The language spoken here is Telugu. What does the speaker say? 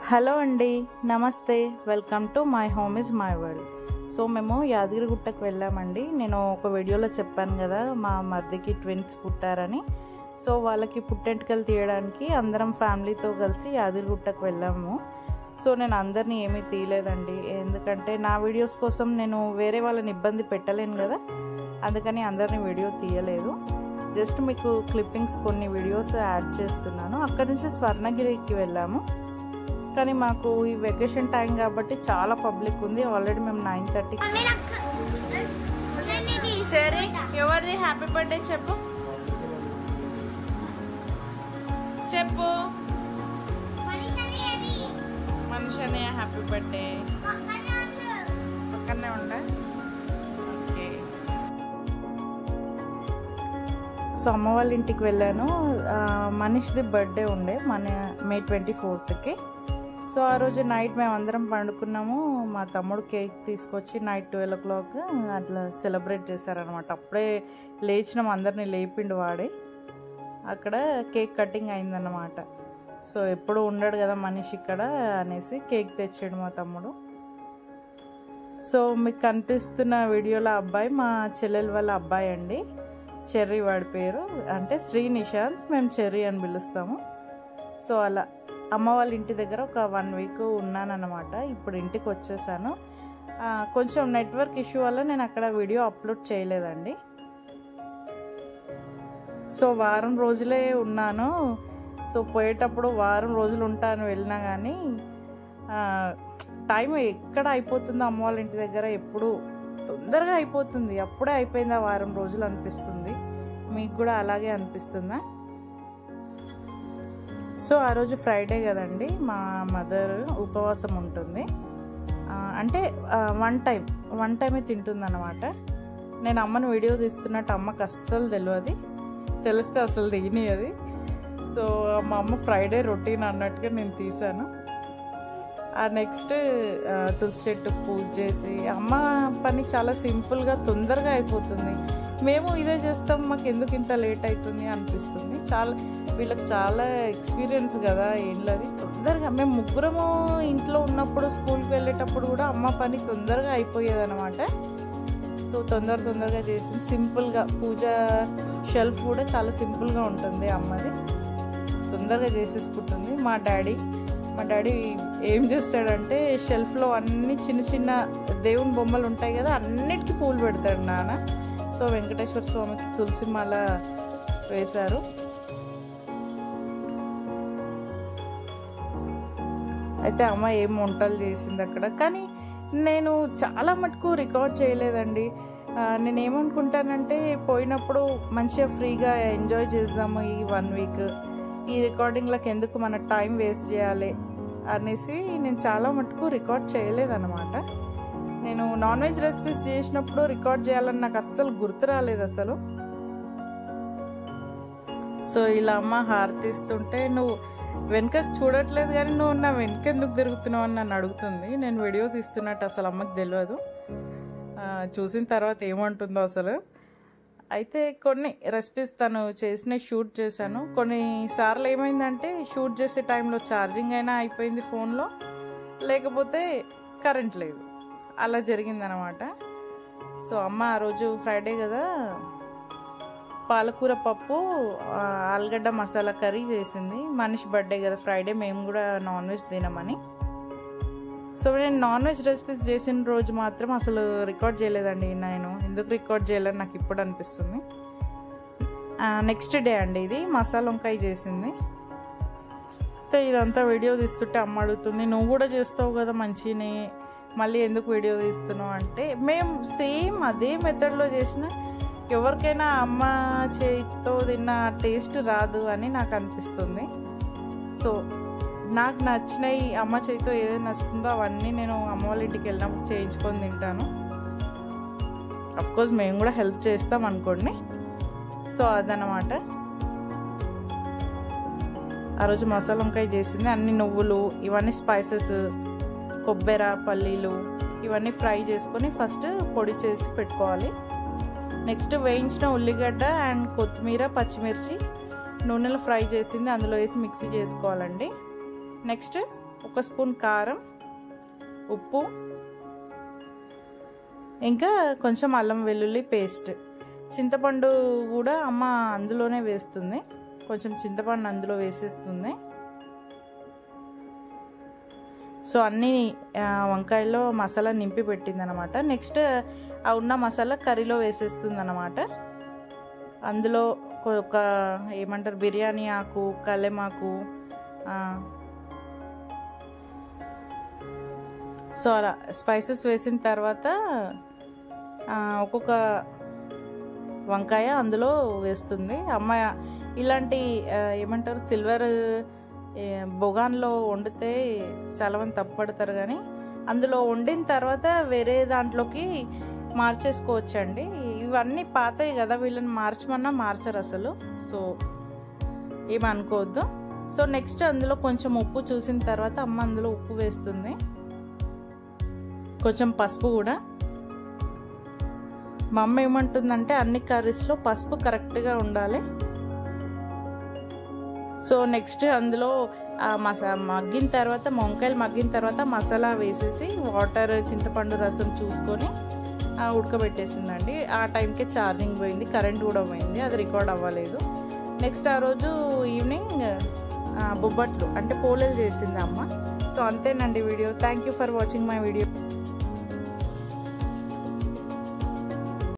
హలో అండి, నమస్తే. Welcome to my home is my world. So మేము యాదగిరిగుట్టకు వెళ్ళామండి. నేను ఒక వీడియోలో చెప్పాను కదా మా మరిదికి ట్విన్స్ పుట్టారని. సో వాళ్ళకి పుట్టెంటుకలు తీయడానికి అందరం ఫ్యామిలీతో కలిసి యాదగిరిగుట్టకు వెళ్ళాము. సో నేను అందరినీ ఏమీ తీయలేదండి, ఎందుకంటే నా వీడియోస్ కోసం నేను వేరే వాళ్ళని ఇబ్బంది పెట్టలేను కదా, అందుకని అందరినీ వీడియో తీయలేదు. జస్ట్ మీకు క్లిప్పింగ్స్ కొన్ని వీడియోస్ యాడ్ చేస్తున్నాను. అక్కడ నుంచి స్వర్ణగిరికి వెళ్ళాము. కానీ మాకు ఈ వెకేషన్ టైం కాబట్టి చాలా పబ్లిక్ ఉంది. ఆల్రెడీ మేము 9:30. సరే, ఎవరిది హ్యాపీ బర్త్డే చెప్పు చెప్పు. మనిషినే హ్యాపీ బర్త్డే పక్కనే ఉండే. ఓకే. సో అమ్మ వాళ్ళ ఇంటికి వెళ్ళాను. మనిషిది బర్త్డే ఉండే May 24th. సో ఆ రోజు నైట్ మేము అందరం పండుకున్నాము. మా తమ్ముడు కేక్ తీసుకొచ్చి నైట్ 12 o'clock అట్లా సెలబ్రేట్ చేశారనమాట. అప్పుడే లేచినాం, అందరినీ లేపిండు వాడే. అక్కడ కేక్ కటింగ్ అయిందన్నమాట. సో ఎప్పుడు ఉండడు కదా మనిషి ఇక్కడ అనేసి కేక్ తెచ్చాడు మా తమ్ముడు. సో మీకు కనిపిస్తున్న వీడియోలో అబ్బాయి మా చెల్లెల వాళ్ళ అబ్బాయి అండి. చెర్రీ వాడి పేరు, అంటే శ్రీ నిశాంత్, మేము చెర్రీ అని పిలుస్తాము. సో అలా అమ్మ వాళ్ళ ఇంటి దగ్గర ఒక 1 week ఉన్నానన్నమాట. ఇప్పుడు ఇంటికి వచ్చేసాను. కొంచెం నెట్వర్క్ ఇష్యూ వల్ల నేను అక్కడ వీడియో అప్లోడ్ చేయలేదండి. సో వారం రోజులే ఉన్నాను. సో పోయేటప్పుడు వారం రోజులు ఉంటాను వెళ్ళినా కానీ టైం ఎక్కడ అయిపోతుందో అమ్మ వాళ్ళ ఇంటి దగ్గర ఎప్పుడు తొందరగా అయిపోతుంది. అప్పుడే అయిపోయింది ఆ వారం రోజులు అనిపిస్తుంది. మీకు కూడా అలాగే అనిపిస్తుందా? సో ఆ రోజు ఫ్రైడే కదండి, మా మదర్ ఉపవాసం ఉంటుంది. అంటే వన్ టైమే తింటుంది అనమాట. నేను అమ్మని వీడియో తీస్తున్నట్టు అమ్మకి అస్సలు తెలియదు, తెలిస్తే అసలు తినేది. సో మా అమ్మ ఫ్రైడే రొటీన్ అన్నట్టుగా నేను తీసాను. నెక్స్ట్ తులసి చెట్టుకు పూజ చేసి, అమ్మ పని చాలా సింపుల్గా తొందరగా అయిపోతుంది. మేము ఇదే చేస్తాం, మాకు ఎందుకు ఇంత లేట్ అవుతుంది అనిపిస్తుంది. వీళ్ళకి చాలా ఎక్స్పీరియన్స్ కదా ఏంటది. తొందరగా మేము ముగ్గురము ఇంట్లో ఉన్నప్పుడు స్కూల్కి వెళ్ళేటప్పుడు కూడా అమ్మ పని తొందరగా అయిపోయేది అనమాట. సో తొందరగా చేసింది. సింపుల్గా పూజ షెల్ఫ్ కూడా చాలా సింపుల్గా ఉంటుంది అమ్మది, తొందరగా చేసేసుకుంటుంది. మా డాడీ ఏం చేస్తాడంటే షెల్ఫ్లో అన్ని చిన్న దేవుని బొమ్మలు ఉంటాయి కదా, అన్నిటికీ పూలు పెడతాడు నాన్న. సో వెంకటేశ్వర స్వామికి తులసి మాల వేశారు. అయితే అమ్మ ఏం వంటలు చేసింది అక్కడ, కానీ నేను చాలా మటుకు రికార్డ్ చేయలేదండి. నేనేమనుకుంటానంటే పోయినప్పుడు మంచిగా ఫ్రీగా ఎంజాయ్ చేద్దాము ఈ 1 week. ఈ రికార్డింగ్లకు ఎందుకు మన టైం వేస్ట్ చేయాలి అనేసి నేను చాలా మటుకు రికార్డ్ చేయలేదన్నమాట. నేను నాన్ వెజ్ రెసిపీస్ చేసినప్పుడు రికార్డ్ చేయాలని నాకు అస్సలు గుర్తు రాలేదు అసలు. సో ఇలా అమ్మ హారతి ఇస్తుంటే, నువ్వు వెనుకకు చూడట్లేదు కానీ నువ్వు నా వెనుక ఎందుకు తిరుగుతున్నావు అని నన్ను అడుగుతుంది. నేను వీడియో తీస్తున్నట్టు అసలు అమ్మకి తెలియదు. చూసిన తర్వాత ఏమంటుందో అసలు. అయితే కొన్ని రెసిపీస్ తను చేసిన షూట్ చేశాను. కొన్నిసార్లు ఏమైందంటే షూట్ చేసే టైంలో ఛార్జింగ్ అయినా అయిపోయింది ఫోన్లో, లేకపోతే కరెంట్ లేదు, అలా జరిగిందనమాట. సో అమ్మ ఆ రోజు ఫ్రైడే కదా పాలకూర పప్పు, ఆలుగడ్డ మసాలా కర్రీ చేసింది. మనిషి బర్త్డే కదా ఫ్రైడే, మేము కూడా నాన్ వెజ్ తినమని. సో నేను నాన్ వెజ్ రెసిపీస్ చేసిన రోజు మాత్రం అసలు రికార్డ్ చేయలేదండి. నేను ఎందుకు రికార్డ్ చేయలేదని నాకు ఇప్పుడు అనిపిస్తుంది. నెక్స్ట్ డే అండి ఇది మసాలా వంకాయ చేసింది. అయితే ఇదంతా వీడియో తీస్తుంటే అమ్మ అడుగుతుంది, నువ్వు కూడా చేస్తావు కదా మంచిని, మళ్ళీ ఎందుకు వీడియో తీస్తున్నావు అంటే, మేము సేమ్ అదే మెథడ్లో చేసిన ఎవరికైనా అమ్మ చేతితో తిన్న టేస్ట్ రాదు అని నాకు అనిపిస్తుంది. సో నాకు నచ్చినవి అమ్మ చేతితో ఏదైనా నచ్చుతుందో అవన్నీ నేను అమ్మ వాళ్ళ ఇంటికి వెళ్ళినప్పుడు చేయించుకొని తింటాను. అఫ్కోర్స్ మేము కూడా హెల్ప్ చేస్తాం అనుకోండి. సో అదనమాట. ఆ రోజు మసాలా వంకాయ చేసింది. అన్ని నువ్వులు ఇవన్నీ స్పైసెస్, కొబ్బరి, పల్లీలు ఇవన్నీ ఫ్రై చేసుకొని ఫస్ట్ పొడి చేసి పెట్టుకోవాలి. నెక్స్ట్ వేయించిన ఉల్లిగడ్డ అండ్ కొత్తిమీర, పచ్చిమిర్చి నూనెలో ఫ్రై చేసింది అందులో వేసి మిక్సీ చేసుకోవాలండి. నెక్స్ట్ 1 స్పూన్ కారం, ఉప్పు, ఇంకా కొంచెం అల్లం వెల్లుల్లి పేస్ట్. చింతపండు కూడా అమ్మ అందులోనే వేస్తుంది, కొంచెం చింతపండు అందులో వేసేస్తుంది. సో అన్ని వంకాయల్లో మసాలా నింపి పెట్టింది అనమాట. నెక్స్ట్ ఆ ఉన్న మసాలా కర్రీలో వేసేస్తుంది అనమాట. అందులో ఒక ఏమంటారు బిర్యానీ ఆకు, కలెమాకు, సో అలా స్పైసెస్ వేసిన తర్వాత ఒక్కొక్క వంకాయ అందులో వేస్తుంది. అమ్మ ఇలాంటి ఏమంటారు సిల్వర్ బొగాన్లో వండితే చాలా మంది తప్పుపడతారు, కానీ అందులో వండిన తర్వాత వేరే దాంట్లోకి మార్చేసుకోవచ్చండి. ఇవన్నీ పాతవి కదా, వీళ్ళని మార్చమన్నా మార్చరు అసలు, సో ఏమనుకోవద్దు. సో నెక్స్ట్ అందులో కొంచెం ఉప్పు చూసిన తర్వాత అమ్మ అందులో ఉప్పు వేస్తుంది, కొంచెం పసుపు కూడా. మా అమ్మ ఏమంటుందంటే అన్ని కర్రీస్లో పసుపు కరెక్ట్గా ఉండాలి. సో నెక్స్ట్ అందులో మగ్గిన తర్వాత వంకాయలు మగ్గిన తర్వాత మసాలా వేసేసి వాటర్, చింతపండు రసం చూసుకొని ఉడకబెట్టేసిందండి. ఆ టైంకే ఛార్జింగ్ పోయింది, కరెంట్ కూడా పోయింది, అది రికార్డ్ అవ్వలేదు. నెక్స్ట్ ఆ రోజు ఈవినింగ్ బొబ్బట్లు అంటే పోలేలు చేసింది అమ్మ. సో అంతేనండి video. Thank you for watching my video.